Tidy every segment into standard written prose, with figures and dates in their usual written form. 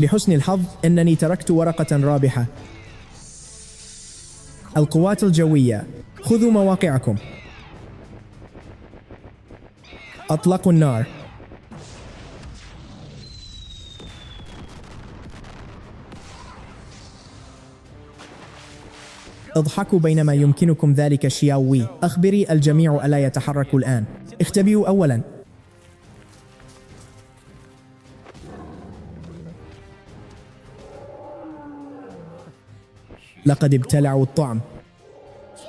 لحسن الحظ أنني تركت ورقة رابحة. القوات الجوية، خذوا مواقعكم. أطلقوا النار. اضحكوا بينما يمكنكم ذلك شياو وي. أخبري الجميع ألا يتحركوا الآن. اختبئوا أولاً. لقد ابتلعوا الطعم.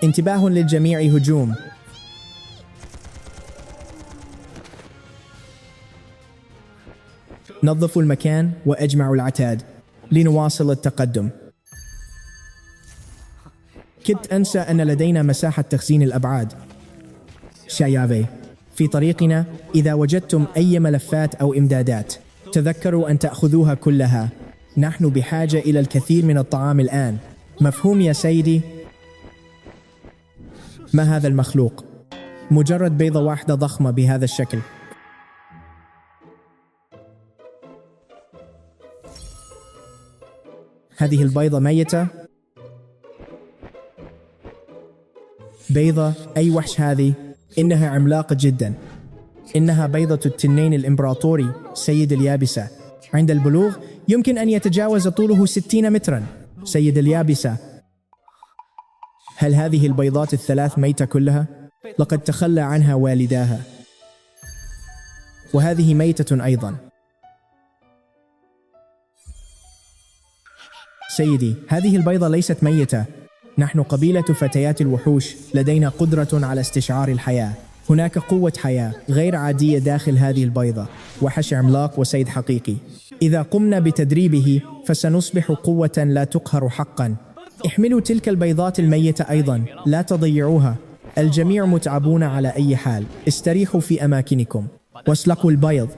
انتباه للجميع، هجوم. نظفوا المكان وأجمعوا العتاد لنواصل التقدم. كدت أنسى أن لدينا مساحة تخزين الأبعاد. شايافي، في طريقنا إذا وجدتم أي ملفات أو إمدادات تذكروا أن تأخذوها كلها. نحن بحاجة إلى الكثير من الطعام الآن. مفهوم يا سيدي؟ ما هذا المخلوق؟ مجرد بيضة واحدة ضخمة بهذا الشكل. هذه البيضة ميتة؟ بيضة؟ أي وحش هذه؟ إنها عملاقة جدا. إنها بيضة التنين الإمبراطوري سيد اليابسة. عند البلوغ يمكن أن يتجاوز طوله 60 مترا. سيد اليابسة، هل هذه البيضات الثلاث ميتة كلها؟ لقد تخلى عنها والداها. وهذه ميتة أيضا. سيدي، هذه البيضة ليست ميتة. نحن قبيلة فتيات الوحوش، لدينا قدرة على استشعار الحياة. هناك قوة حياة غير عادية داخل هذه البيضة. وحش عملاق وسيد حقيقي. إذا قمنا بتدريبه فسنصبح قوة لا تقهر حقا. احملوا تلك البيضات الميتة أيضا، لا تضيعوها. الجميع متعبون على أي حال. استريحوا في أماكنكم واسلقوا البيض.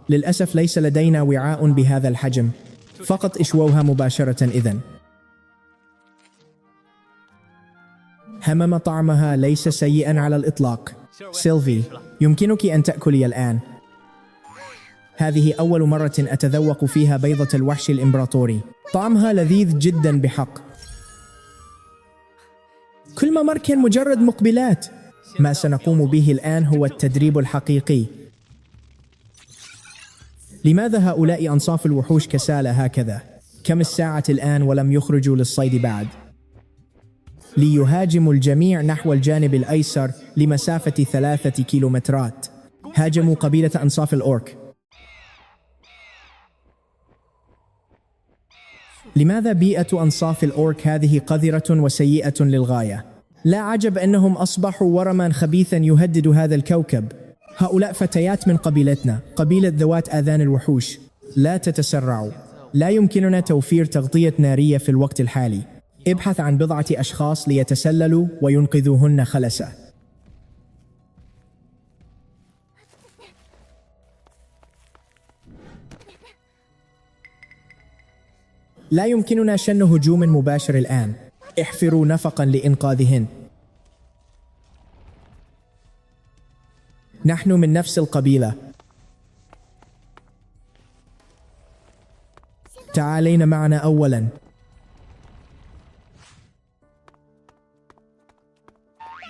للأسف ليس لدينا وعاء بهذا الحجم. فقط اشووها مباشرة إذن. همم طعمها ليس سيئا على الإطلاق. سيلفي، يمكنك أن تأكلي الآن. هذه أول مرة أتذوق فيها بيضة الوحش الإمبراطوري. طعمها لذيذ جدا بحق. كل ممر كان مجرد مقبلات. ما سنقوم به الآن هو التدريب الحقيقي. لماذا هؤلاء أنصاف الوحوش كسالى هكذا؟ كم الساعة الآن ولم يخرجوا للصيد بعد؟ ليهاجموا الجميع نحو الجانب الأيسر لمسافة 3 كيلومترات. هاجموا قبيلة أنصاف الأورك. لماذا بيئة أنصاف الأورك هذه قذرة وسيئة للغاية؟ لا عجب أنهم أصبحوا ورما خبيثا يهدد هذا الكوكب. هؤلاء فتيات من قبيلتنا، قبيلة ذوات آذان الوحوش. لا تتسرعوا. لا يمكننا توفير تغطية نارية في الوقت الحالي. ابحث عن بضعة أشخاص ليتسللوا وينقذوهن خلسة. لا يمكننا شن هجوم مباشر الآن. احفروا نفقا لإنقاذهن. نحن من نفس القبيلة. تعالين معنا أولا.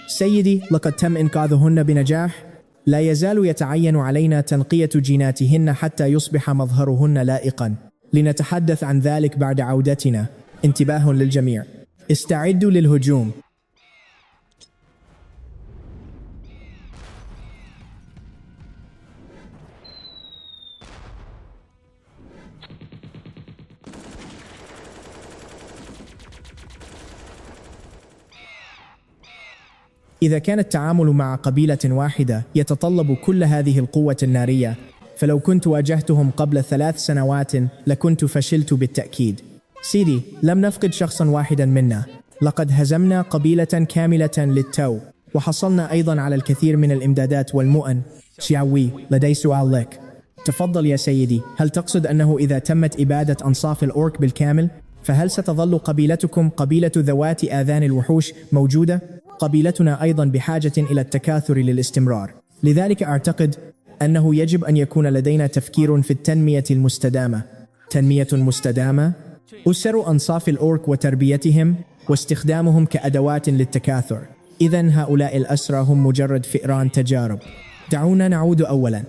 سيدي، لقد تم إنقاذهن بنجاح. لا يزال يتعين علينا تنقية جيناتهن حتى يصبح مظهرهن لائقا. لنتحدث عن ذلك بعد عودتنا. انتباه للجميع. استعدوا للهجوم. إذا كان التعامل مع قبيلة واحدة يتطلب كل هذه القوة النارية، فلو كنت واجهتهم قبل 3 سنوات لكنت فشلت بالتأكيد. سيدي، لم نفقد شخصا واحدا منا. لقد هزمنا قبيلة كاملة للتو، وحصلنا أيضا على الكثير من الإمدادات والمؤن. شياوي، لدي سؤال لك. تفضل يا سيدي. هل تقصد أنه إذا تمت إبادة أنصاف الأورك بالكامل فهل ستظل قبيلتكم قبيلة ذوات آذان الوحوش موجودة؟ قبيلتنا أيضا بحاجة إلى التكاثر للاستمرار. لذلك أعتقد أنه يجب أن يكون لدينا تفكير في التنمية المستدامة. تنمية مستدامة؟ أسر أنصاف الأورك وتربيتهم واستخدامهم كأدوات للتكاثر. إذن هؤلاء الأسرى هم مجرد فئران تجارب. دعونا نعود أولاً.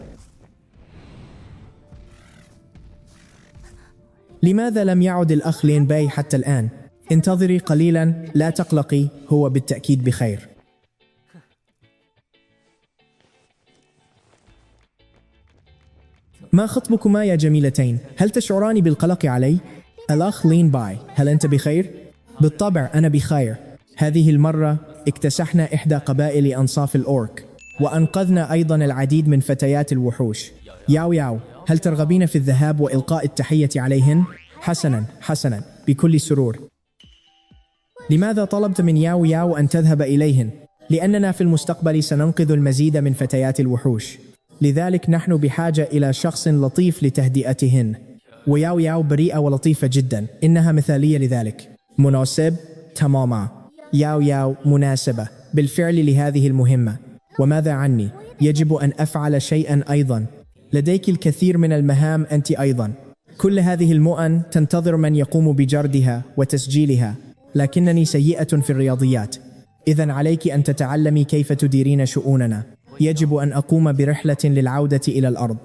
لماذا لم يعد الأخ لين باي حتى الآن؟ انتظري قليلاً، لا تقلقي، هو بالتأكيد بخير. ما خطبكما يا جميلتين؟ هل تشعران بالقلق علي؟ الأخ لين باي، هل أنت بخير؟ بالطبع أنا بخير. هذه المرة اكتسحنا إحدى قبائل أنصاف الأورك وأنقذنا أيضا العديد من فتيات الوحوش. ياو ياو، هل ترغبين في الذهاب وإلقاء التحية عليهن؟ حسنا بكل سرور. لماذا طلبت من ياو ياو أن تذهب إليهن؟ لأننا في المستقبل سننقذ المزيد من فتيات الوحوش، لذلك نحن بحاجة إلى شخص لطيف لتهدئتهن. وياو ياو بريئة ولطيفة جدا، إنها مثالية لذلك. مناسب؟ تماما. ياو ياو مناسبة بالفعل لهذه المهمة. وماذا عني؟ يجب أن أفعل شيئا أيضا. لديك الكثير من المهام أنت أيضا. كل هذه المؤن تنتظر من يقوم بجردها وتسجيلها، لكنني سيئة في الرياضيات. إذن عليك أن تتعلمي كيف تديرين شؤوننا. يجب أن أقوم برحلة للعودة إلى الأرض.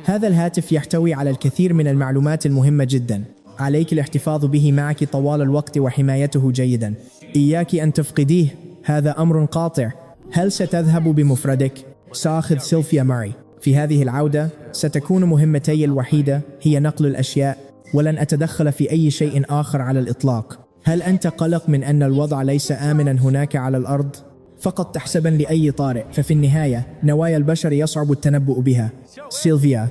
هذا الهاتف يحتوي على الكثير من المعلومات المهمة جدا. عليك الاحتفاظ به معك طوال الوقت وحمايته جيدا. إياك أن تفقديه، هذا أمر قاطع. هل ستذهب بمفردك؟ سأخذ سيلفيا معي. في هذه العودة ستكون مهمتي الوحيدة هي نقل الأشياء، ولن أتدخل في أي شيء آخر على الإطلاق. هل أنت قلق من أن الوضع ليس آمنا هناك على الأرض؟ فقط تحسبا لأي طارئ، ففي النهاية نوايا البشر يصعب التنبؤ بها. سيلفيا.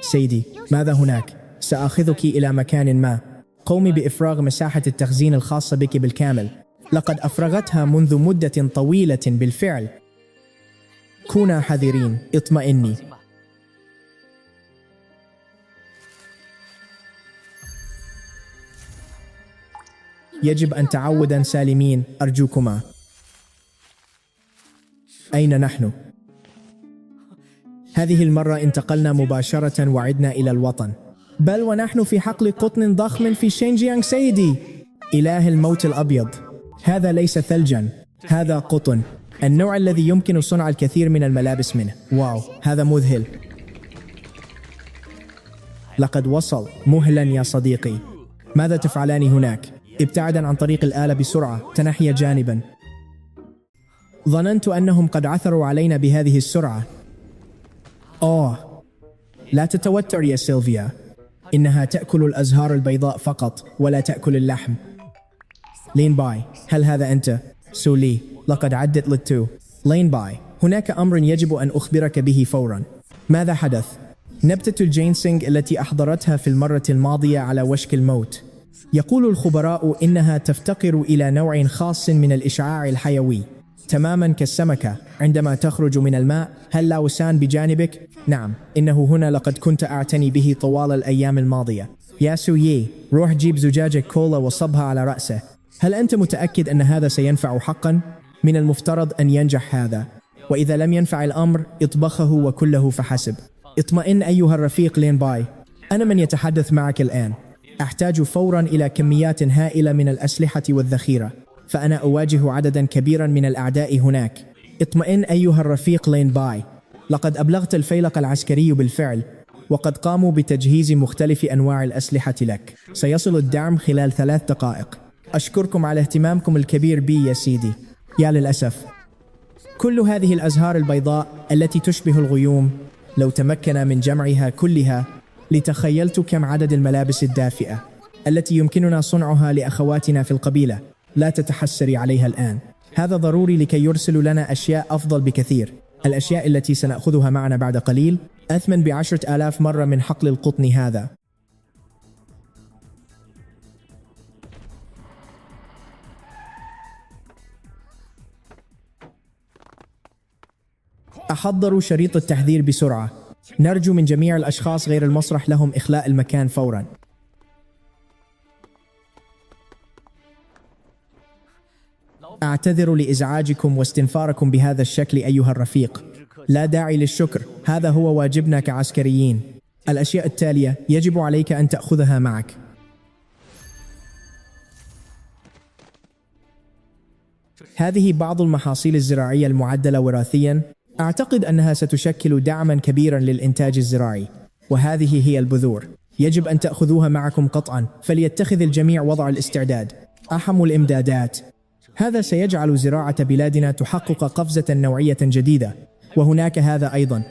سيدي، ماذا هناك؟ سآخذك إلى مكان ما. قومي بإفراغ مساحة التخزين الخاصة بك بالكامل. لقد أفرغتها منذ مدة طويلة بالفعل. كونا حذرين، اطمئني. يجب أن تعودا سالمين، أرجوكما. أين نحن؟ هذه المرة انتقلنا مباشرة وعدنا إلى الوطن. بل ونحن في حقل قطن ضخم في شينجيانغ سيدي. إله الموت الأبيض، هذا ليس ثلجا، هذا قطن، النوع الذي يمكن صنع الكثير من الملابس منه. واو، هذا مذهل. لقد وصل. مهلا يا صديقي. ماذا تفعلان هناك؟ ابتعدا عن طريق الآلة بسرعة، تنحي جانبا. ظننت أنهم قد عثروا علينا بهذه السرعة. لا تتوتر يا سيلفيا، إنها تأكل الأزهار البيضاء فقط ولا تأكل اللحم. لين باي، هل هذا أنت؟ سولي، لقد عدت للتو. لين باي، هناك أمر يجب أن أخبرك به فورا. ماذا حدث؟ نبتة الجينسينغ التي أحضرتها في المرة الماضية على وشك الموت. يقول الخبراء إنها تفتقر إلى نوع خاص من الإشعاع الحيوي، تماما كالسمكة عندما تخرج من الماء. هل لاوسان بجانبك؟ نعم، إنه هنا. لقد كنت أعتني به طوال الأيام الماضية. يا سويي، روح جيب زجاجة كولا وصبها على رأسه. هل أنت متأكد أن هذا سينفع حقا؟ من المفترض أن ينجح هذا، وإذا لم ينفع الأمر اطبخه وكله فحسب. اطمئن أيها الرفيق لين باي، أنا من يتحدث معك الآن. أحتاج فورا إلى كميات هائلة من الأسلحة والذخيرة، فأنا أواجه عددا كبيرا من الأعداء هناك. اطمئن أيها الرفيق لين باي، لقد أبلغت الفيلق العسكري بالفعل، وقد قاموا بتجهيز مختلف أنواع الأسلحة لك. سيصل الدعم خلال 3 دقائق. أشكركم على اهتمامكم الكبير بي يا سيدي. يا للأسف، كل هذه الأزهار البيضاء التي تشبه الغيوم، لو تمكن من جمعها كلها لتخيلت كم عدد الملابس الدافئة التي يمكننا صنعها لأخواتنا في القبيلة. لا تتحسري عليها الآن، هذا ضروري لكي يرسلوا لنا أشياء أفضل بكثير. الأشياء التي سنأخذها معنا بعد قليل أثمن ب10,000 مرة من حقل القطن هذا. أحضروا شريط التحذير بسرعة. نرجو من جميع الأشخاص غير المسرح لهم إخلاء المكان فورا. أعتذر لإزعاجكم واستنفاركم بهذا الشكل أيها الرفيق، لا داعي للشكر، هذا هو واجبنا كعسكريين. الأشياء التالية يجب عليك أن تأخذها معك. هذه بعض المحاصيل الزراعية المعدلة وراثياً، أعتقد أنها ستشكل دعماً كبيراً للإنتاج الزراعي، وهذه هي البذور. يجب أن تأخذوها معكم قطعاً، فليتخذ الجميع وضع الاستعداد. أحم الإمدادات. هذا سيجعل زراعة بلادنا تحقق قفزة نوعية جديدة، وهناك هذا أيضاً.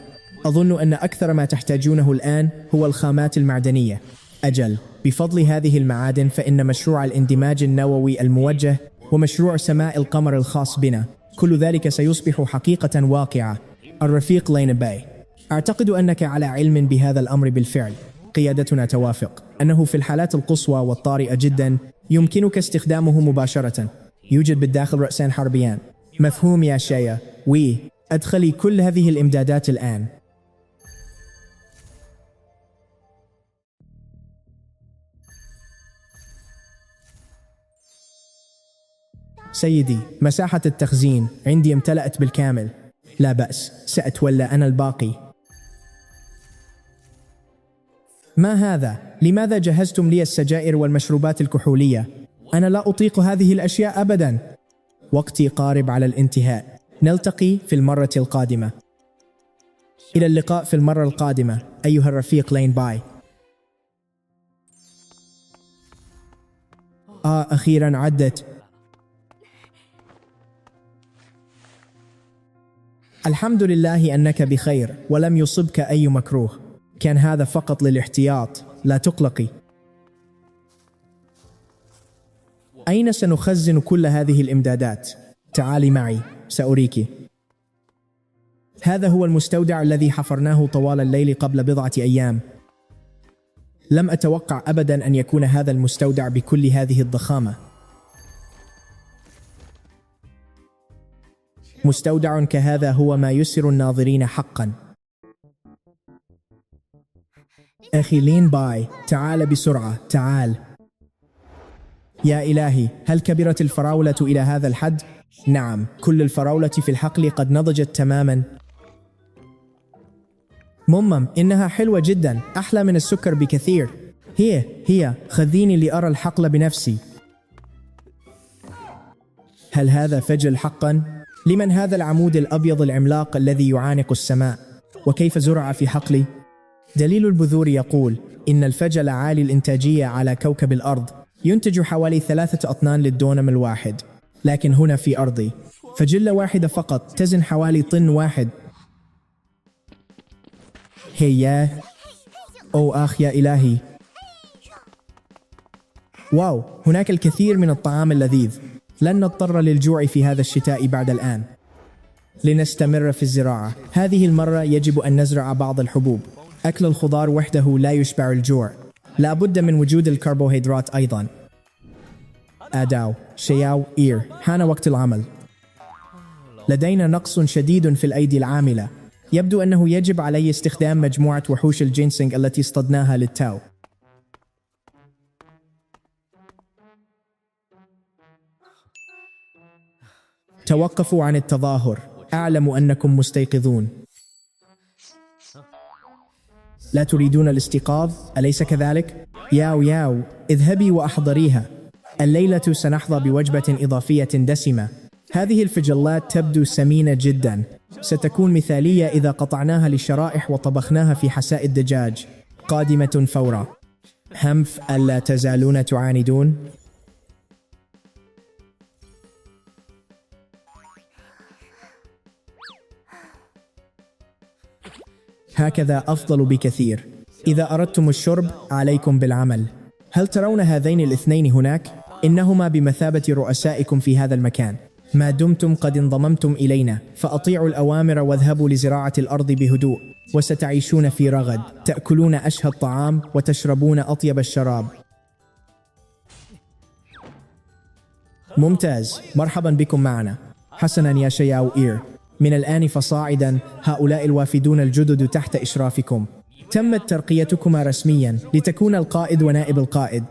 أظن أن أكثر ما تحتاجونه الآن هو الخامات المعدنية. أجل، بفضل هذه المعادن فإن مشروع الاندماج النووي الموجه ومشروع سماء القمر الخاص بنا، كل ذلك سيصبح حقيقة واقعة. الرفيق لين باي، أعتقد أنك على علم بهذا الأمر بالفعل. قيادتنا توافق أنه في الحالات القصوى والطارئة جدا يمكنك استخدامه مباشرة. يوجد بالداخل رأسان حربيان. مفهوم يا شايا. أدخلي كل هذه الإمدادات الآن. سيدي، مساحة التخزين عندي امتلأت بالكامل. لا بأس، سأتولى أنا الباقي. ما هذا؟ لماذا جهزتم لي السجائر والمشروبات الكحولية؟ أنا لا أطيق هذه الأشياء أبداً. وقتي قارب على الانتهاء. نلتقي في المرة القادمة. إلى اللقاء في المرة القادمة أيها الرفيق لين باي. أخيراً عدت. الحمد لله أنك بخير ولم يصبك أي مكروه. كان هذا فقط للاحتياط، لا تقلقي. أين سنخزن كل هذه الإمدادات؟ تعالي معي، سأريك. هذا هو المستودع الذي حفرناه طوال الليل قبل بضعة أيام. لم أتوقع أبداً أن يكون هذا المستودع بكل هذه الضخامة. مستودع كهذا هو ما يسر الناظرين حقاً. أخي لين باي، تعال بسرعة، تعال. يا إلهي، هل كبرت الفراولة إلى هذا الحد؟ نعم، كل الفراولة في الحقل قد نضجت تماماً. إنها حلوة جداً، أحلى من السكر بكثير. هي، خذيني لأرى الحقل بنفسي. هل هذا فجل حقاً؟ لمن هذا العمود الأبيض العملاق الذي يعانق السماء؟ وكيف زرع في حقلي؟ دليل البذور يقول إن الفجل عالي الإنتاجية على كوكب الأرض، ينتج حوالي 3 أطنان للدونم الواحد. لكن هنا في أرضي فجلة واحدة فقط تزن حوالي طن واحد. آخ يا إلهي. واو، هناك الكثير من الطعام اللذيذ. لن نضطر للجوع في هذا الشتاء بعد الآن. لنستمر في الزراعة. هذه المرة يجب أن نزرع بعض الحبوب. أكل الخضار وحده لا يشبع الجوع، لا بد من وجود الكربوهيدرات أيضا. آداو، شياو، حان وقت العمل. لدينا نقص شديد في الأيدي العاملة. يبدو أنه يجب علي استخدام مجموعة وحوش الجينسينغ التي اصطدناها للتو. توقفوا عن التظاهر، أعلم أنكم مستيقظون. لا تريدون الاستيقاظ، أليس كذلك؟ ياو، اذهبي وأحضريها. الليلة سنحظى بوجبة إضافية دسمة. هذه الفجلات تبدو سمينة جدا. ستكون مثالية إذا قطعناها لشرائح وطبخناها في حساء الدجاج. قادمة فورا. ألا تزالون تعاندون؟ هكذا أفضل بكثير. إذا أردتم الشرب عليكم بالعمل. هل ترون هذين الاثنين هناك؟ إنهما بمثابة رؤسائكم في هذا المكان. ما دمتم قد انضممتم إلينا فأطيعوا الأوامر واذهبوا لزراعة الأرض بهدوء، وستعيشون في رغد، تأكلون أشهى الطعام وتشربون أطيب الشراب. ممتاز، مرحبا بكم معنا. حسنا يا شياو من الآن فصاعدا هؤلاء الوافدون الجدد تحت إشرافكم. تمت ترقيتكما رسميا لتكون القائد ونائب القائد.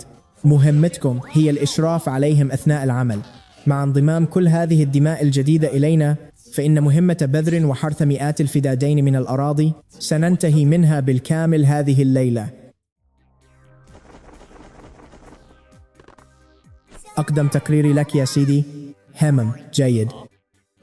مهمتكم هي الإشراف عليهم أثناء العمل. مع انضمام كل هذه الدماء الجديدة إلينا فإن مهمة بذر وحرث مئات الفدادين من الأراضي سننتهي منها بالكامل هذه الليلة. أقدم تقريري لك يا سيدي. همم جيد.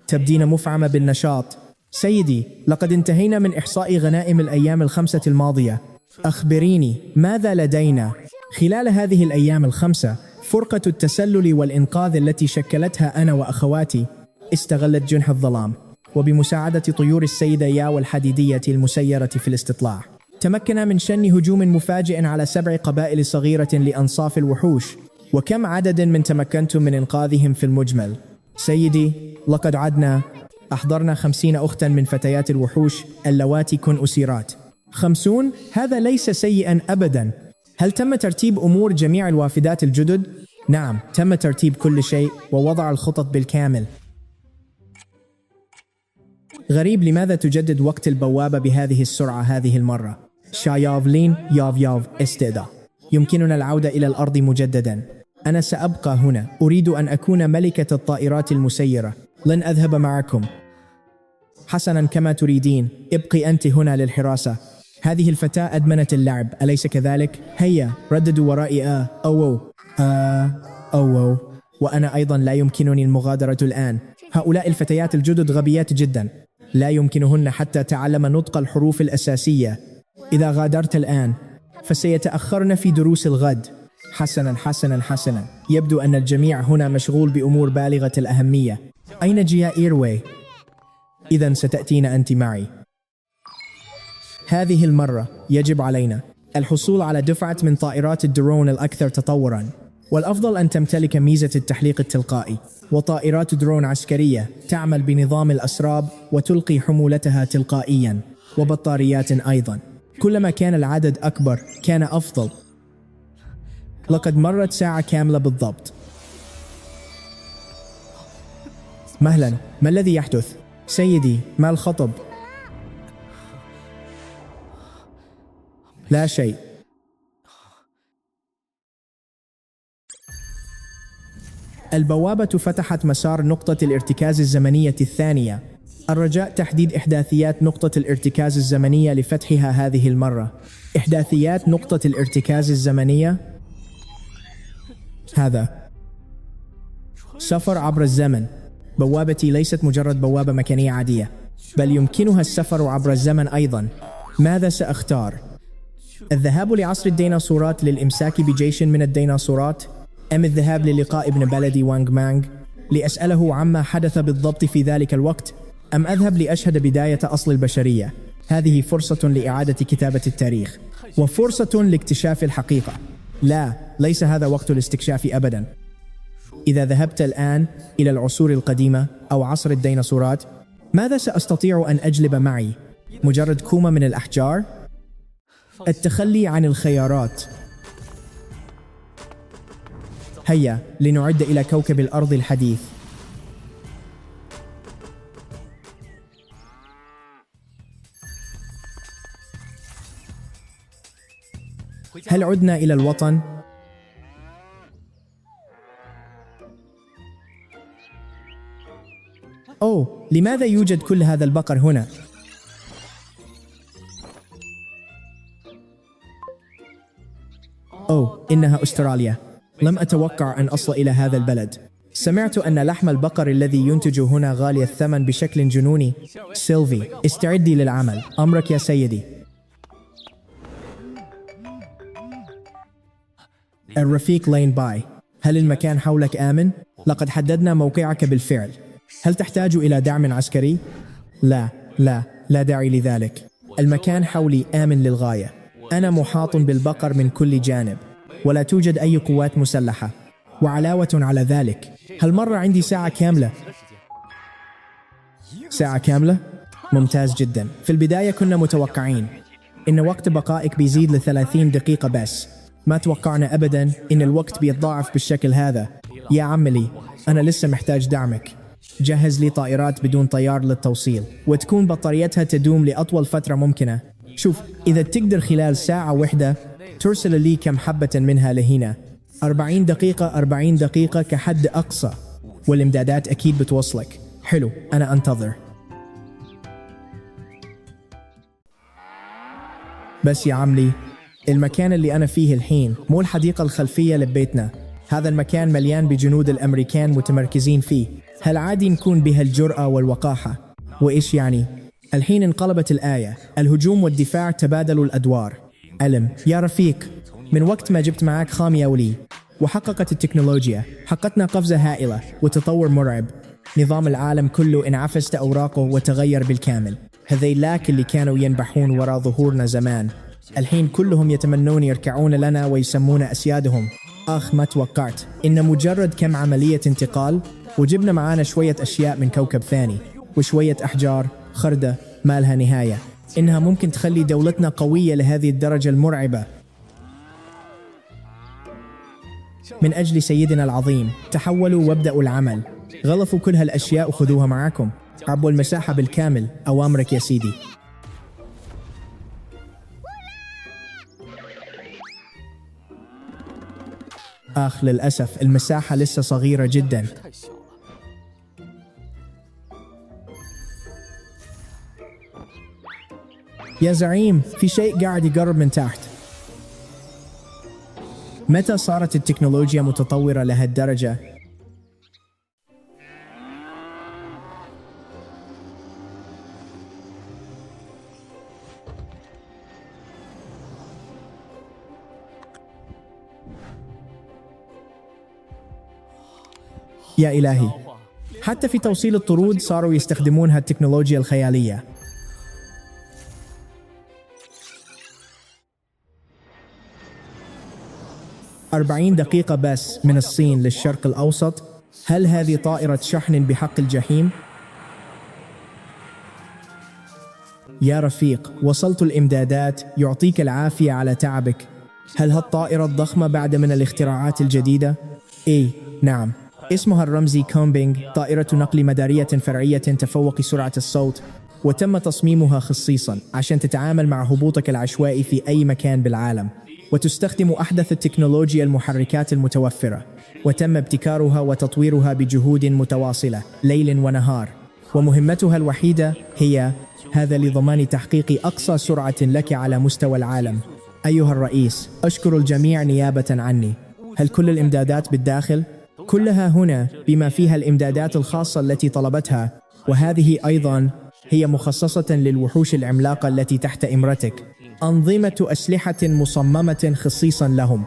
تبدين مفعمة بالنشاط. سيدي، لقد انتهينا من إحصاء غنائم الأيام ال5 الماضية. أخبريني ماذا لدينا؟ خلال هذه الأيام ال5 فرقة التسلل والإنقاذ التي شكلتها أنا وأخواتي استغلت جنح الظلام، وبمساعدة طيور السيدة يا والحديدية المسيرة في الاستطلاع تمكنا من شن هجوم مفاجئ على 7 قبائل صغيرة لأنصاف الوحوش. وكم عدد من تمكنتم من إنقاذهم في المجمل؟ سيدي، لقد أحضرنا 50 أختا من فتيات الوحوش اللواتي كن أسيرات. 50؟ هذا ليس سيئا أبدا. هل تم ترتيب أمور جميع الوافدات الجدد؟ نعم، تم ترتيب كل شيء ووضع الخطط بالكامل. غريب، لماذا تجدد وقت البوابة بهذه السرعة هذه المرة؟ شايافلين ياف استيدا. يمكننا العودة إلى الأرض مجددا. أنا سأبقى هنا، أريد أن أكون ملكة الطائرات المسيرة، لن أذهب معكم. حسنا، كما تريدين، ابقي أنت هنا للحراسة. هذه الفتاة أدمنت اللعب، أليس كذلك؟ هيا رددوا ورائي. أوو. وأنا أيضا لا يمكنني المغادرة الآن. هؤلاء الفتيات الجدد غبيات جدا، لا يمكنهن حتى تعلم نطق الحروف الأساسية. إذا غادرت الآن فسيتأخرن في دروس الغد. حسنا. يبدو أن الجميع هنا مشغول بأمور بالغة الأهمية. أين جيا إيروي؟ إذن ستأتين أنت معي. هذه المرة يجب علينا الحصول على دفعة من طائرات الدرون الأكثر تطوراً، والأفضل أن تمتلك ميزة التحليق التلقائي، وطائرات درون عسكرية تعمل بنظام الأسراب وتلقي حمولتها تلقائياً، وبطاريات أيضاً. كلما كان العدد أكبر كان أفضل. لقد مرت ساعة كاملة بالضبط. مهلا، ما الذي يحدث؟ سيدي، ما الخطب؟ لا شيء. البوابة فتحت مسار نقطة الارتكاز الزمنية الثانية. الرجاء تحديد إحداثيات نقطة الارتكاز الزمنية لفتحها هذه المرة. إحداثيات نقطة الارتكاز الزمنية. هذا سفر عبر الزمن. بوابتي ليست مجرد بوابة مكانية عادية، بل يمكنها السفر عبر الزمن أيضا. ماذا سأختار؟ الذهاب لعصر الديناصورات للإمساك بجيش من الديناصورات، أم الذهاب للقاء ابن بلدي وانغ مانغ لأسأله عما حدث بالضبط في ذلك الوقت، أم أذهب لأشهد بداية أصل البشرية؟ هذه فرصة لإعادة كتابة التاريخ، وفرصة لاكتشاف الحقيقة. لا، ليس هذا وقت الاستكشاف أبدا. إذا ذهبت الآن إلى العصور القديمة أو عصر الديناصورات، ماذا سأستطيع أن أجلب معي؟ مجرد كومة من الأحجار؟ التخلي عن الخيارات. هيا لنعد إلى كوكب الأرض الحديث. هل عدنا إلى الوطن؟ أوه، لماذا يوجد كل هذا البقر هنا؟ أوه، إنها أستراليا. لم أتوقع أن أصل إلى هذا البلد. سمعت أن لحم البقر الذي ينتج هنا غالي الثمن بشكل جنوني. سيلفي، استعدي للعمل. أمرك يا سيدي. الرفيق لين باي. هل المكان حولك آمن؟ لقد حددنا موقعك بالفعل. هل تحتاج إلى دعم عسكري؟ لا داعي لذلك. المكان حولي آمن للغاية. أنا محاط بالبقر من كل جانب، ولا توجد أي قوات مسلحة. وعلاوة على ذلك، هل مر عندي ساعة كاملة؟ ساعة كاملة؟ ممتاز جدا. في البداية كنا متوقعين إن وقت بقائك بيزيد ل30 دقيقة بس. ما توقعنا أبدا إن الوقت بيتضاعف بالشكل هذا. يا عملي، أنا لسه محتاج دعمك. جهز لي طائرات بدون طيار للتوصيل، وتكون بطاريتها تدوم لأطول فترة ممكنة. شوف، إذا تقدر خلال ساعة واحدة ترسل لي كم حبة منها لهنا. 40 دقيقة كحد أقصى، والإمدادات أكيد بتوصلك. حلو، أنا أنتظر. بس يا عملي، المكان اللي أنا فيه الحين مو الحديقة الخلفية لبيتنا. هذا المكان مليان بجنود الأمريكان متمركزين فيه. هل عادي نكون بهالجرأة والوقاحة؟ وإيش يعني؟ الحين انقلبت الآية، الهجوم والدفاع تبادلوا الأدوار. علم يا رفيق، من وقت ما جبت معاك خام يا ولي وحققت التكنولوجيا، حققنا قفزة هائلة وتطور مرعب. نظام العالم كله انعفست أوراقه وتغير بالكامل. هذيلاك اللي كانوا ينبحون وراء ظهورنا زمان الحين كلهم يتمنون يركعون لنا ويسمون أسيادهم. ما توقعت إن مجرد كم عملية انتقال وجبنا معانا شوية أشياء من كوكب ثاني وشوية أحجار خردة ما لها نهاية، إنها ممكن تخلي دولتنا قوية لهذه الدرجة المرعبة. من أجل سيدنا العظيم تحولوا وابدأوا العمل. غلفوا كل هالأشياء وخذوها معاكم. عبوا المساحة بالكامل. أوامرك يا سيدي. للأسف المساحة لسه صغيرة جدا. يا زعيم، في شيء قاعد يقرب من تحت. متى صارت التكنولوجيا متطورة لهالدرجة؟ يا إلهي، حتى في توصيل الطرود صاروا يستخدمون هالتكنولوجيا الخيالية. – 40 دقيقة بس من الصين للشرق الأوسط. هل هذه طائرة شحن بحق الجحيم؟ يا رفيق، وصلت الإمدادات، يعطيك العافية على تعبك. هل هالطائرة الضخمة بعد من الاختراعات الجديدة؟ إيه نعم، اسمها الرمزي كومبينج، طائرة نقل مدارية فرعية تفوق سرعة الصوت، وتم تصميمها خصيصا عشان تتعامل مع هبوطك العشوائي في أي مكان بالعالم، وتستخدم أحدث التكنولوجيا المحركات المتوفرة، وتم ابتكارها وتطويرها بجهود متواصلة ليل ونهار، ومهمتها الوحيدة هي هذا لضمان تحقيق أقصى سرعة لك على مستوى العالم. أيها الرئيس، أشكر الجميع نيابة عني. هل كل الإمدادات بالداخل؟ كلها هنا، بما فيها الإمدادات الخاصة التي طلبتها، وهذه أيضا هي مخصصة للوحوش العملاقة التي تحت إمرتك. أنظمة أسلحة مصممة خصيصا لهم.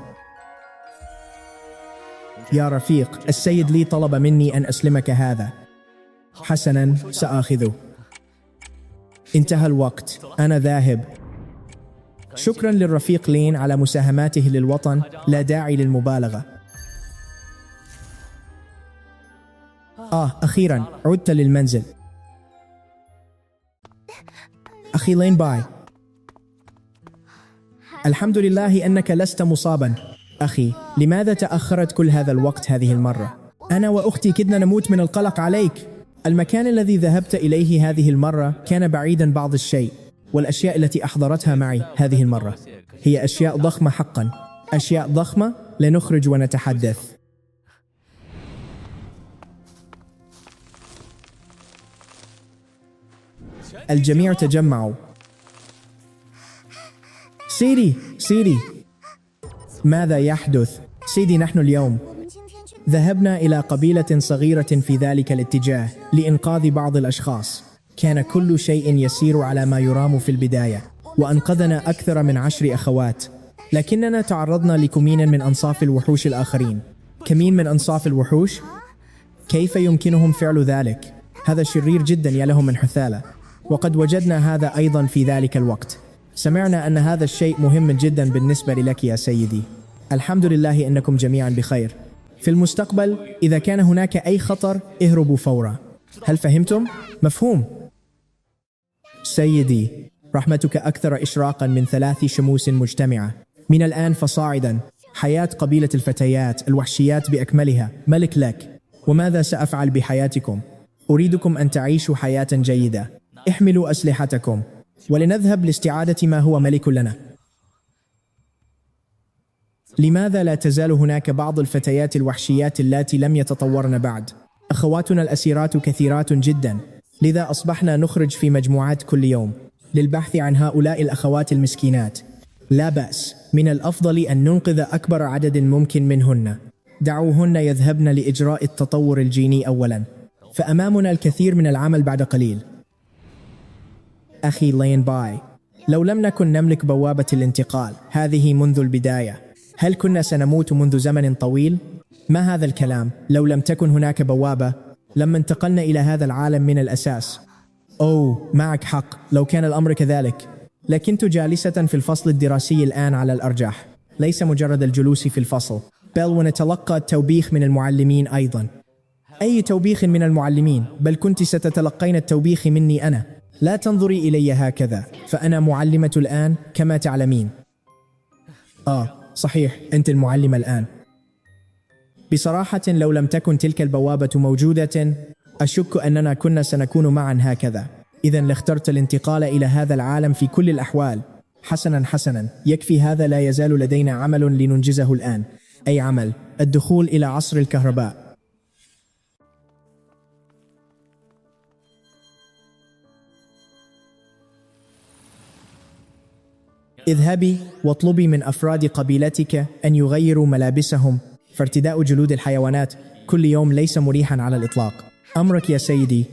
يا رفيق، السيد لي طلب مني أن أسلمك هذا. حسنا، سآخذه. انتهى الوقت، أنا ذاهب. شكرا للرفيق لين على مساهماته للوطن، لا داعي للمبالغة. أخيرا عدت للمنزل. أخي لين باي. الحمد لله أنك لست مصابا. أخي، لماذا تأخرت كل هذا الوقت هذه المرة؟ أنا وأختي كدنا نموت من القلق عليك. المكان الذي ذهبت إليه هذه المرة كان بعيدا بعض الشيء، والأشياء التي أحضرتها معي هذه المرة هي أشياء ضخمة حقا. أشياء ضخمة. لنخرج ونتحدث. الجميع تجمعوا. سيدي، ماذا يحدث؟ سيدي، نحن اليوم ذهبنا إلى قبيلة صغيرة في ذلك الاتجاه لإنقاذ بعض الأشخاص. كان كل شيء يسير على ما يرام في البداية، وأنقذنا أكثر من 10 أخوات، لكننا تعرضنا لكمين من أنصاف الوحوش الآخرين. كمين من أنصاف الوحوش؟ كيف يمكنهم فعل ذلك؟ هذا شرير جدا، يا له من حثالة. وقد وجدنا هذا أيضا في ذلك الوقت. سمعنا أن هذا الشيء مهم جدا بالنسبة لك يا سيدي. الحمد لله إنكم جميعا بخير. في المستقبل إذا كان هناك أي خطر اهربوا فورا. هل فهمتم؟ مفهوم؟ سيدي، رحمتك أكثر إشراقا من 3 شموس مجتمعة. من الآن فصاعدا حياة قبيلة الفتيات الوحشيات بأكملها ملك لك. وماذا سأفعل بحياتكم؟ أريدكم أن تعيشوا حياة جيدة. احملوا أسلحتكم ولنذهب لاستعادة ما هو ملك لنا. لماذا لا تزال هناك بعض الفتيات الوحشيات اللاتي لم يتطورن بعد؟ أخواتنا الأسيرات كثيرات جدا، لذا أصبحنا نخرج في مجموعات كل يوم للبحث عن هؤلاء الأخوات المسكينات. لا بأس، من الأفضل أن ننقذ أكبر عدد ممكن منهن. دعوهن يذهبن لإجراء التطور الجيني أولا، فأمامنا الكثير من العمل بعد قليل. أخي لين باي، لو لم نكن نملك بوابة الانتقال هذه منذ البداية، هل كنا سنموت منذ زمن طويل؟ ما هذا الكلام؟ لو لم تكن هناك بوابة لما انتقلنا إلى هذا العالم من الأساس. أوه، معك حق، لو كان الأمر كذلك لكنت جالسة في الفصل الدراسي الآن على الأرجح، ليس مجرد الجلوس في الفصل، بل ونتلقى التوبيخ من المعلمين أيضا. أي توبيخ من المعلمين؟ بل كنت ستتلقين التوبيخ مني أنا. لا تنظري إلي هكذا، فأنا معلمة الآن كما تعلمين. صحيح، أنت المعلمة الآن. بصراحة لو لم تكن تلك البوابة موجودة أشك أننا كنا سنكون معا هكذا. إذن لاخترت الانتقال إلى هذا العالم في كل الأحوال. حسنا، يكفي هذا، لا يزال لدينا عمل لننجزه الآن. أي عمل؟ الدخول إلى عصر الكهرباء. اذهبي واطلبي من أفراد قبيلتك أن يغيروا ملابسهم، فارتداء جلود الحيوانات كل يوم ليس مريحا على الإطلاق. أمرك يا سيدي.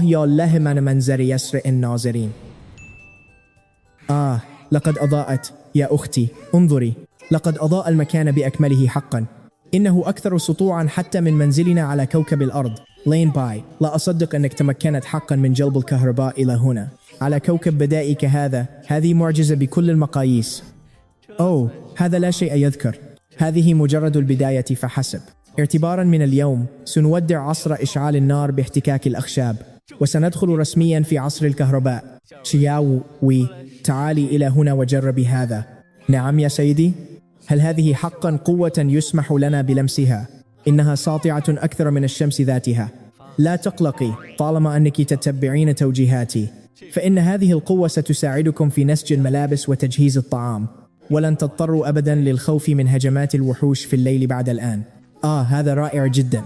يا الله من منظر يسر الناظرين. لقد أضاءت يا أختي، انظري، لقد أضاء المكان بأكمله حقا. إنه أكثر سطوعا حتى من منزلنا على كوكب الأرض. لين باي، لا أصدق أنك تمكنت حقا من جلب الكهرباء إلى هنا على كوكب بدائي كهذا. هذه معجزة بكل المقاييس. هذا لا شيء يذكر، هذه مجرد البداية فحسب. اعتبارا من اليوم سنودع عصر إشعال النار باحتكاك الأخشاب، وسندخل رسميا في عصر الكهرباء. شياو وي، تعالي إلى هنا وجربي هذا. نعم يا سيدي. هل هذه حقا قوة يسمح لنا بلمسها؟ إنها ساطعة أكثر من الشمس ذاتها. لا تقلقي طالما أنك تتبعين توجيهاتي، فإن هذه القوة ستساعدكم في نسج الملابس وتجهيز الطعام، ولن تضطروا أبدا للخوف من هجمات الوحوش في الليل بعد الآن. هذا رائع جدا.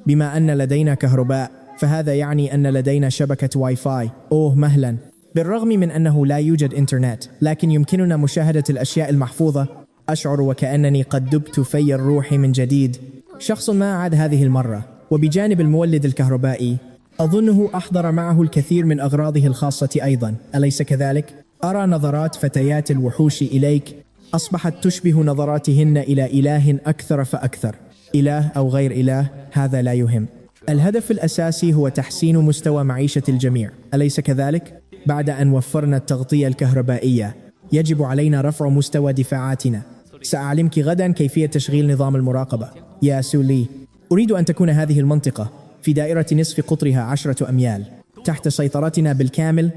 بما أن لدينا كهرباء فهذا يعني أن لدينا شبكة واي فاي. مهلا. بالرغم من أنه لا يوجد إنترنت، لكن يمكننا مشاهدة الأشياء المحفوظة. أشعر وكأنني قد دبت في الروح من جديد. شخص ما عاد هذه المرة، وبجانب المولد الكهربائي أظنه أحضر معه الكثير من أغراضه الخاصة أيضا، أليس كذلك؟ أرى نظرات فتيات الوحوش إليك أصبحت تشبه نظراتهن إلى إله أكثر فأكثر. إله أو غير إله هذا لا يهم، الهدف الأساسي هو تحسين مستوى معيشة الجميع، أليس كذلك؟ بعد أن وفرنا التغطية الكهربائية يجب علينا رفع مستوى دفاعاتنا. سأعلمك غدا كيفية تشغيل نظام المراقبة. يا سولي، أريد أن تكون هذه المنطقة في دائرة نصف قطرها 10 أميال تحت سيطرتنا بالكامل.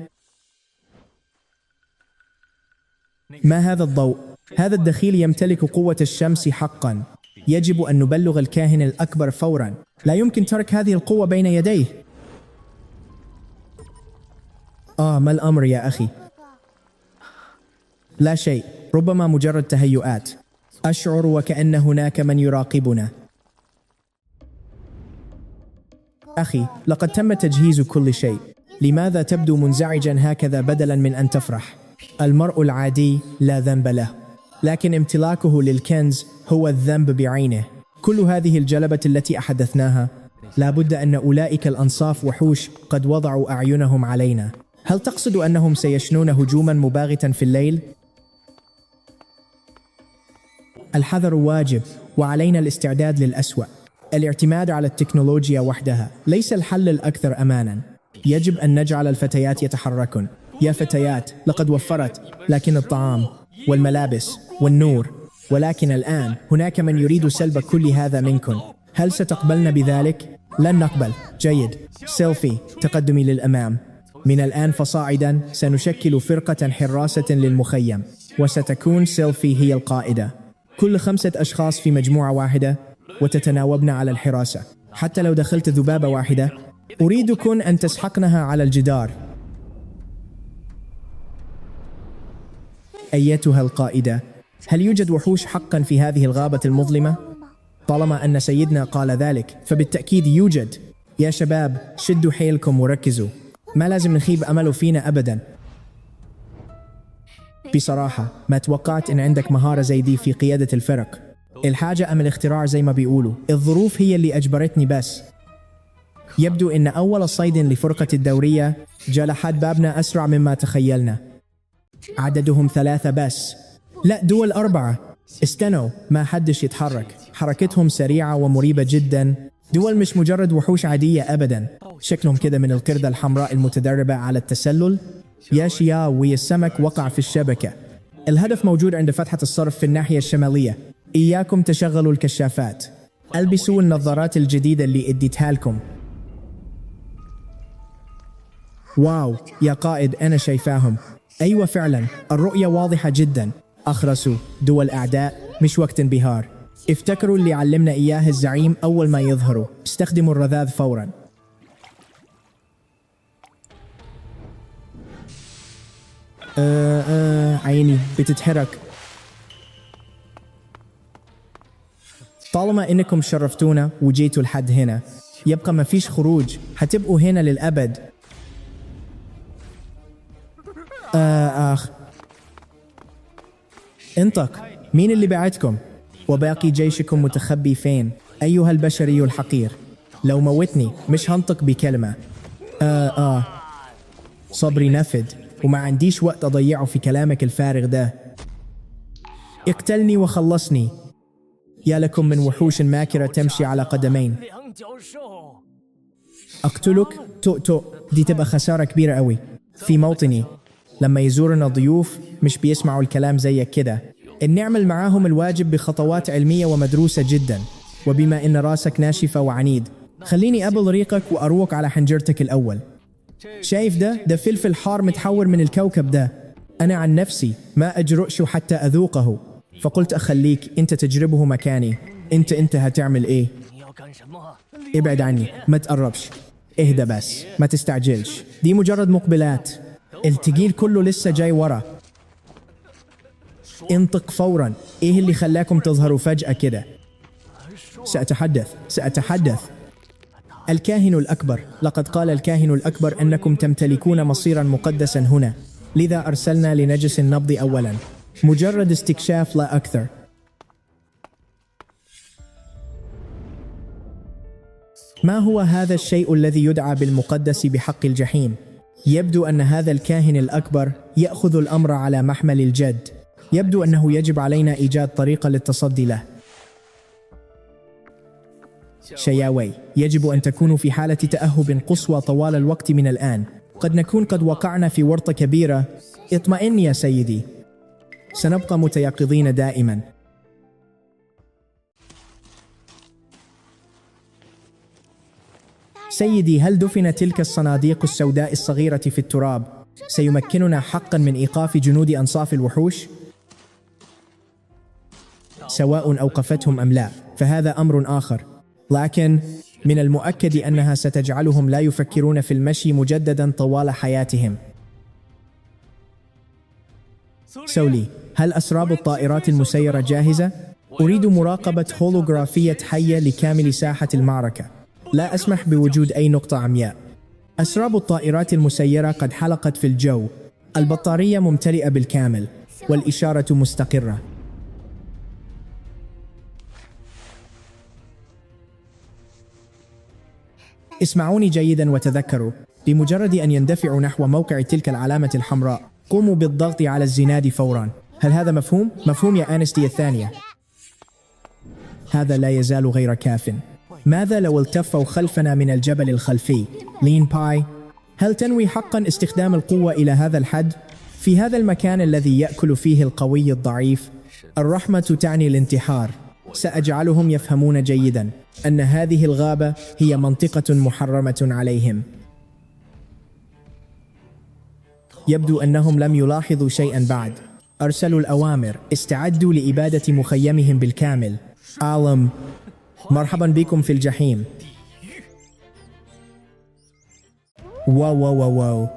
ما هذا الضوء؟ هذا الدخيل يمتلك قوة الشمس حقا. يجب أن نبلغ الكاهن الأكبر فورا. لا يمكن ترك هذه القوة بين يديه. ما الأمر يا أخي؟ لا شيء، ربما مجرد تهيؤات. أشعر وكأن هناك من يراقبنا. أخي، لقد تم تجهيز كل شيء. لماذا تبدو منزعجا هكذا بدلا من أن تفرح؟ المرء العادي لا ذنب له، لكن امتلاكه للكنز هو الذنب بعينه. كل هذه الجلبة التي أحدثناها، لابد أن أولئك الأنصاف وحوش قد وضعوا أعينهم علينا. هل تقصد أنهم سيشنون هجوما مباغتا في الليل؟ الحذر واجب، وعلينا الاستعداد للأسوأ. الاعتماد على التكنولوجيا وحدها ليس الحل الأكثر أمانا. يجب أن نجعل الفتيات يتحركن. يا فتيات، لقد وفرت، لكن الطعام والملابس والنور. ولكن الآن هناك من يريد سلب كل هذا منكن. هل ستقبلن بذلك؟ لن نقبل. جيد. سيلفي، تقدمي للأمام. من الآن فصاعدا سنشكل فرقة حراسة للمخيم، وستكون سيلفي هي القائدة. كل 5 أشخاص في مجموعة واحدة، وتتناوبن على الحراسة. حتى لو دخلت ذبابة واحدة أريدكن أن تسحقنها على الجدار. أيتها القائدة، هل يوجد وحوش حقا في هذه الغابة المظلمة؟ طالما أن سيدنا قال ذلك فبالتأكيد يوجد. يا شباب شدوا حيلكم وركزوا، ما لازم نخيب أمله فينا أبدا. بصراحة ما توقعت إن عندك مهارة زي دي في قيادة الفرق. الحاجة أم الاختراع زي ما بيقولوا، الظروف هي اللي أجبرتني بس. يبدو إن أول صيد لفرقة الدورية جاء لحد بابنا أسرع مما تخيلنا. عددهم 3 بس، لا دول 4. استنوا، ما حدش يتحرك، حركتهم سريعة ومريبة جدا. دول مش مجرد وحوش عادية أبدا، شكلهم كده من القردة الحمراء المتدربة على التسلل. يا شياوي السمك وقع في الشبكة. الهدف موجود عند فتحة الصرف في الناحية الشمالية. إياكم تشغلوا الكشافات، ألبسوا النظارات الجديدة اللي اديتها لكم. واو يا قائد، أنا شايفاهم. أيوة فعلا الرؤية واضحة جدا. أخرسوا دول أعداء، مش وقت انبهار. افتكروا اللي علمنا إياه الزعيم أول ما يظهروا، استخدموا الرذاذ فورا. عيني بتتحرك. طالما إنكم شرفتونا وجيتوا لحد هنا، يبقى ما فيش خروج، هتبقوا هنا للأبد. آخ انطق، مين اللي بعتكم؟ وباقي جيشكم متخبي فين؟ أيها البشري الحقير، لو موتني مش هنطق بكلمة. صبري نفد وما عنديش وقت أضيعه في كلامك الفارغ ده. اقتلني وخلصني. يا لكم من وحوش ماكرة تمشي على قدمين. أقتلك؟ تؤ دي تبقى خسارة كبيرة قوي. في موطني لما يزورنا ضيوف مش بيسمعوا الكلام زيك كده. نعمل معاهم الواجب بخطوات علمية ومدروسة جدا. وبما إن راسك ناشفة وعنيد، خليني أبل ريقك وأروق على حنجرتك الأول. شايف ده فلفل حار متحور من الكوكب ده. أنا عن نفسي ما أجرؤش حتى أذوقه، فقلت أخليك أنت تجربه مكاني. أنت هتعمل إيه؟ ابعد عني، ما تقربش، اهدى بس، ما تستعجلش، دي مجرد مقبلات. التقيل كله لسه جاي ورا. انطق فورا، ايه اللي خلاكم تظهروا فجأة كده؟ سأتحدث. الكاهن الأكبر، لقد قال الكاهن الأكبر أنكم تمتلكون مصيرا مقدسا هنا، لذا أرسلنا لنجس النبض أولا. مجرد استكشاف لا أكثر. ما هو هذا الشيء الذي يدعى بالمقدس بحق الجحيم؟ يبدو أن هذا الكاهن الأكبر يأخذ الأمر على محمل الجد. يبدو أنه يجب علينا إيجاد طريقة للتصدي له. شياوي، يجب أن تكونوا في حالة تأهب قصوى طوال الوقت من الآن. قد نكون قد وقعنا في ورطة كبيرة. اطمئن يا سيدي، سنبقى متيقظين دائما. سيدي، هل دفن تلك الصناديق السوداء الصغيرة في التراب سيمكننا حقا من إيقاف جنود أنصاف الوحوش؟ سواء أوقفتهم أم لا فهذا أمر آخر، لكن من المؤكد أنها ستجعلهم لا يفكرون في المشي مجددا طوال حياتهم. سولي، هل أسراب الطائرات المسيرة جاهزة؟ أريد مراقبة هولوغرافية حية لكامل ساحة المعركة. لا أسمح بوجود أي نقطة عمياء. أسراب الطائرات المسيرة قد حلقت في الجو. البطارية ممتلئة بالكامل والإشارة مستقرة. اسمعوني جيدا وتذكروا، بمجرد أن يندفعوا نحو موقع تلك العلامة الحمراء قوموا بالضغط على الزناد فورا. هل هذا مفهوم؟ مفهوم يا آنستي الثانية. هذا لا يزال غير كاف. ماذا لو التفوا خلفنا من الجبل الخلفي؟ لين باي، هل تنوي حقا استخدام القوة إلى هذا الحد؟ في هذا المكان الذي يأكل فيه القوي الضعيف، الرحمة تعني الانتحار. سأجعلهم يفهمون جيدا أن هذه الغابة هي منطقة محرمة عليهم. يبدو أنهم لم يلاحظوا شيئا بعد. أرسلوا الأوامر، استعدوا لإبادة مخيمهم بالكامل. عالم، مرحبا بكم في الجحيم. واو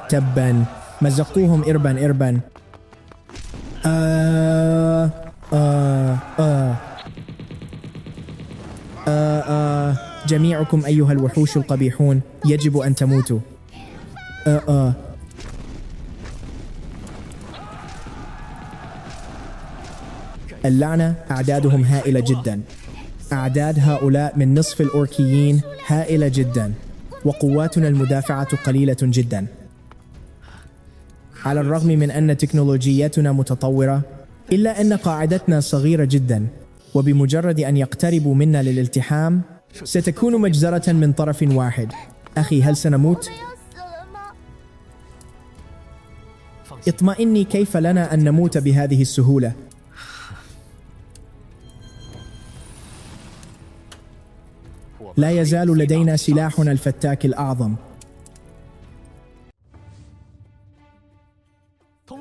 تبا، مزقوهم إربا. جميعكم أيها الوحوش القبيحون يجب أن تموتوا. اللعنة أعدادهم هائلة جدا. أعداد هؤلاء من نصف الأوركيين هائلة جدا، وقواتنا المدافعة قليلة جدا. على الرغم من أن تكنولوجياتنا متطورة، إلا أن قاعدتنا صغيرة جدا، وبمجرد أن يقتربوا منا للالتحام ستكون مجزرة من طرف واحد. أخي، هل سنموت؟ اطمئني، كيف لنا أن نموت بهذه السهولة؟ لا يزال لدينا سلاحنا الفتاك الأعظم.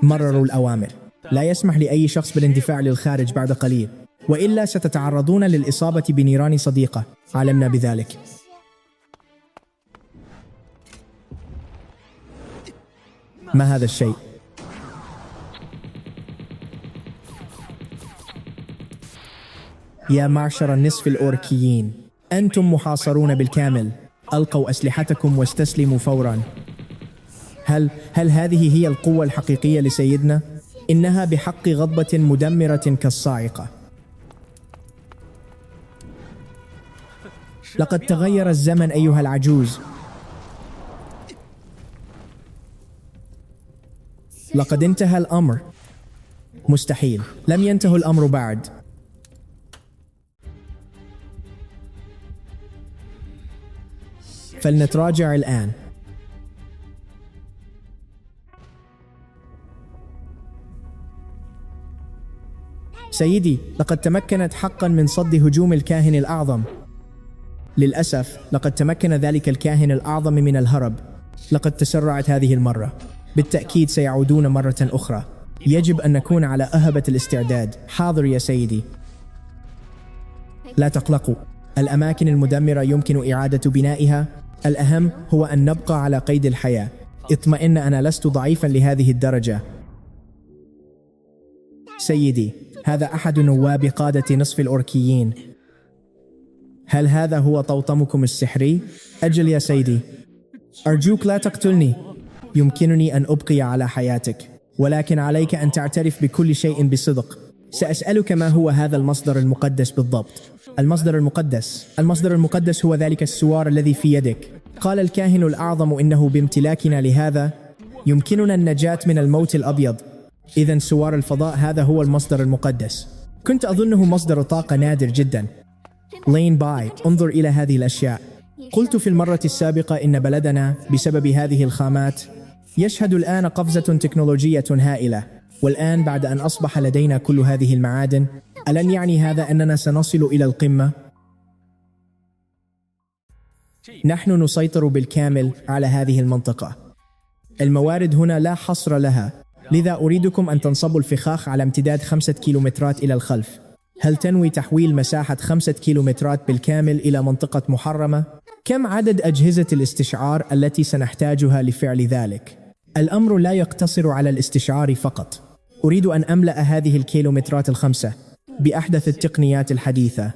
مرروا الأوامر. لا يسمح لأي شخص بالاندفاع للخارج بعد قليل، وإلا ستتعرضون للإصابة بنيران صديقة. علمنا بذلك. ما هذا الشيء؟ يا معشر النصف الأوركيين، أنتم محاصرون بالكامل. ألقوا أسلحتكم واستسلموا فوراً. هل هذه هي القوة الحقيقية لسيدنا؟ إنها بحق غضبة مدمرة كالصاعقة. لقد تغير الزمن أيها العجوز. لقد انتهى الأمر. مستحيل، لم ينتهي الأمر بعد. فلنتراجع الآن. سيدي، لقد تمكنت حقا من صد هجوم الكاهن الأعظم. للأسف، لقد تمكن ذلك الكاهن الأعظم من الهرب. لقد تسرعت هذه المرة. بالتأكيد سيعودون مرة أخرى. يجب أن نكون على أهبة الاستعداد. حاضر يا سيدي. لا تقلقوا، الأماكن المدمرة يمكن إعادة بنائها. الأهم هو أن نبقى على قيد الحياة. اطمئن، أنا لست ضعيفا لهذه الدرجة. سيدي، هذا أحد نواب قادة نصف الأوركيين. هل هذا هو طوطمكم السحري؟ أجل يا سيدي. أرجوك لا تقتلني. يمكنني أن أبقي على حياتك، ولكن عليك أن تعترف بكل شيء بصدق. سأسألك، ما هو هذا المصدر المقدس بالضبط؟ المصدر المقدس هو ذلك السوار الذي في يدك. قال الكاهن الأعظم إنه بامتلاكنا لهذا يمكننا النجاة من الموت الأبيض. إذن سوار الفضاء هذا هو المصدر المقدس. كنت أظنه مصدر طاقة نادر جدا. لين باي، انظر إلى هذه الأشياء. قلت في المرة السابقة إن بلدنا بسبب هذه الخامات يشهد الآن قفزة تكنولوجية هائلة، والآن بعد أن أصبح لدينا كل هذه المعادن، ألن يعني هذا أننا سنصل إلى القمة؟ نحن نسيطر بالكامل على هذه المنطقة. الموارد هنا لا حصر لها، لذا أريدكم أن تنصبوا الفخاخ على امتداد 5 كيلومترات إلى الخلف. هل تنوي تحويل مساحة 5 كيلومترات بالكامل إلى منطقة محرمة؟ كم عدد أجهزة الاستشعار التي سنحتاجها لفعل ذلك؟ الأمر لا يقتصر على الاستشعار فقط. أريد أن أملأ هذه الكيلومترات 5 بأحدث التقنيات الحديثة،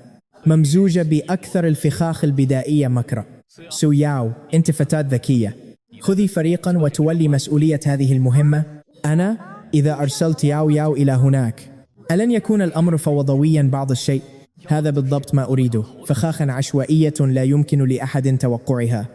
ممزوجة بأكثر الفخاخ البدائية مكرا. سوياو، أنت فتاة ذكية. خذي فريقا وتولي مسؤولية هذه المهمة. أنا إذا أرسلت ياو إلى هناك، ألن يكون الأمر فوضويا بعض الشيء؟ هذا بالضبط ما أريده، فخاخا عشوائية لا يمكن لأحد توقعها.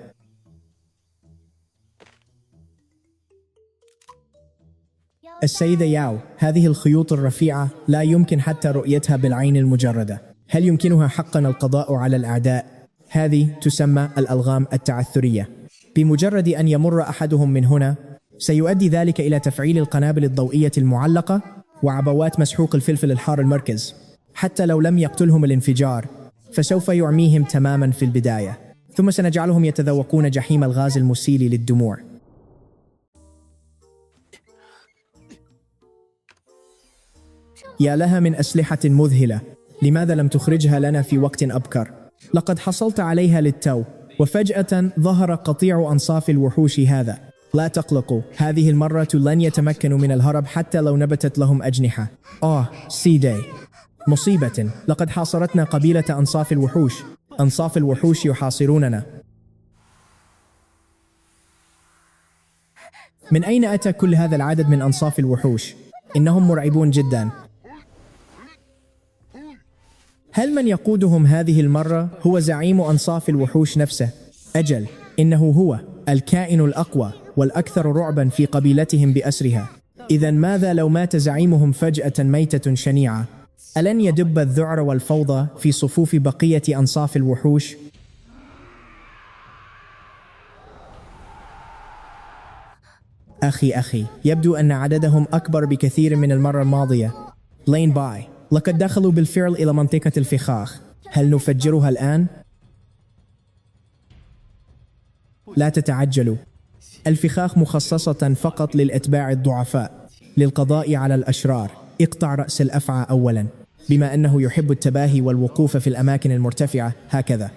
السيدة ياو، هذه الخيوط الرفيعة لا يمكن حتى رؤيتها بالعين المجردة. هل يمكنها حقا القضاء على الأعداء؟ هذه تسمى الألغام التعثرية. بمجرد أن يمر أحدهم من هنا، سيؤدي ذلك إلى تفعيل القنابل الضوئية المعلقة وعبوات مسحوق الفلفل الحار المركز. حتى لو لم يقتلهم الانفجار، فسوف يعميهم تماما في البداية، ثم سنجعلهم يتذوقون جحيم الغاز المسيل للدموع. يا لها من أسلحة مذهلة، لماذا لم تخرجها لنا في وقت أبكر؟ لقد حصلت عليها للتو، وفجأة ظهر قطيع أنصاف الوحوش هذا. لا تقلقوا، هذه المرة لن يتمكنوا من الهرب حتى لو نبتت لهم أجنحة. سيدي، مصيبة، لقد حاصرتنا قبيلة أنصاف الوحوش. أنصاف الوحوش يحاصروننا. من أين أتى كل هذا العدد من أنصاف الوحوش؟ إنهم مرعبون جدا. هل من يقودهم هذه المرة هو زعيم أنصاف الوحوش نفسه؟ أجل، إنه هو الكائن الأقوى والأكثر رعبا في قبيلتهم بأسرها. إذا ماذا لو مات زعيمهم فجأة ميتة شنيعة؟ ألن يدب الذعر والفوضى في صفوف بقية أنصاف الوحوش؟ أخي، يبدو أن عددهم أكبر بكثير من المرة الماضية. لين باي، لقد دخلوا بالفعل إلى منطقة الفخاخ. هل نفجرها الآن؟ لا تتعجلوا، الفخاخ مخصصة فقط للأتباع الضعفاء، للقضاء على الأشرار. اقطع رأس الأفعى أولا، بما أنه يحب التباهي والوقوف في الأماكن المرتفعة هكذا.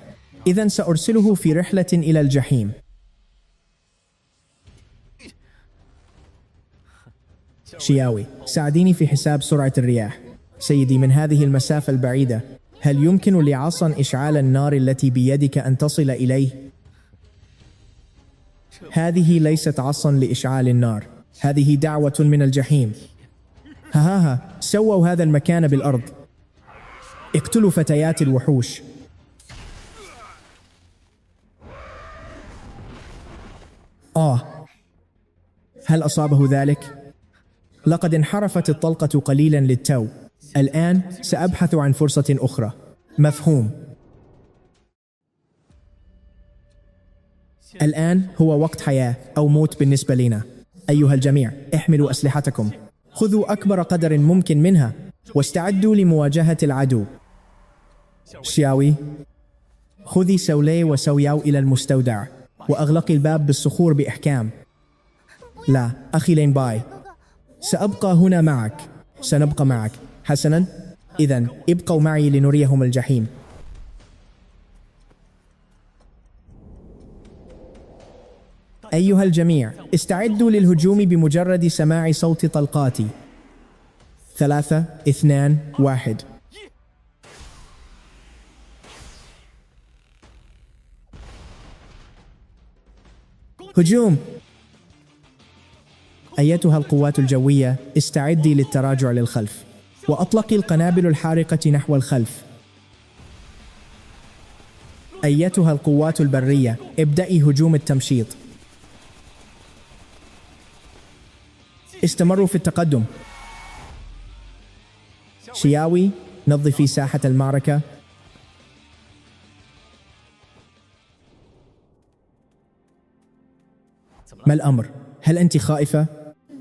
إذن سأرسله في رحلة إلى الجحيم. شياوي، ساعديني في حساب سرعة الرياح. سيدي، من هذه المسافة البعيدة هل يمكن لعصا إشعال النار التي بيدك أن تصل إليه؟ هذه ليست عصا لإشعال النار، هذه دعوة من الجحيم. سووا هذا المكان بالأرض. اقتلوا فتيات الوحوش. هل أصابه ذلك؟ لقد انحرفت الطلقة قليلا للتو. الآن سأبحث عن فرصة أخرى. مفهوم. الآن هو وقت حياة أو موت بالنسبة لنا. أيها الجميع، احملوا أسلحتكم، خذوا أكبر قدر ممكن منها، واستعدوا لمواجهة العدو. شياوي، خذي سولي وسوياو إلى المستودع، وأغلقي الباب بالصخور بإحكام. لا، أخي لين باي، سأبقى هنا معك. سنبقى معك. حسنا، إذن ابقوا معي لنريهم الجحيم. أيها الجميع، استعدوا للهجوم بمجرد سماع صوت طلقاتي. 3، 2، 1. هجوم! أيتها القوات الجوية، استعدي للتراجع للخلف، وأطلقي القنابل الحارقة نحو الخلف. أيتها القوات البرية، ابدأي هجوم التمشيط. استمروا في التقدم. شياوي، نظفي ساحة المعركة. ما الأمر؟ هل أنت خائفة؟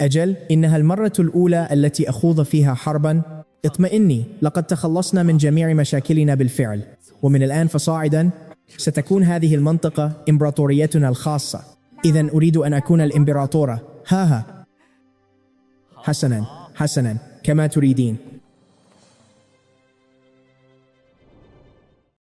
أجل، إنها المرة الأولى التي أخوض فيها حربا. اطمئني، لقد تخلصنا من جميع مشاكلنا بالفعل، ومن الآن فصاعدا ستكون هذه المنطقة إمبراطوريتنا الخاصة. إذن أريد أن أكون الإمبراطورة. حسنا، كما تريدين.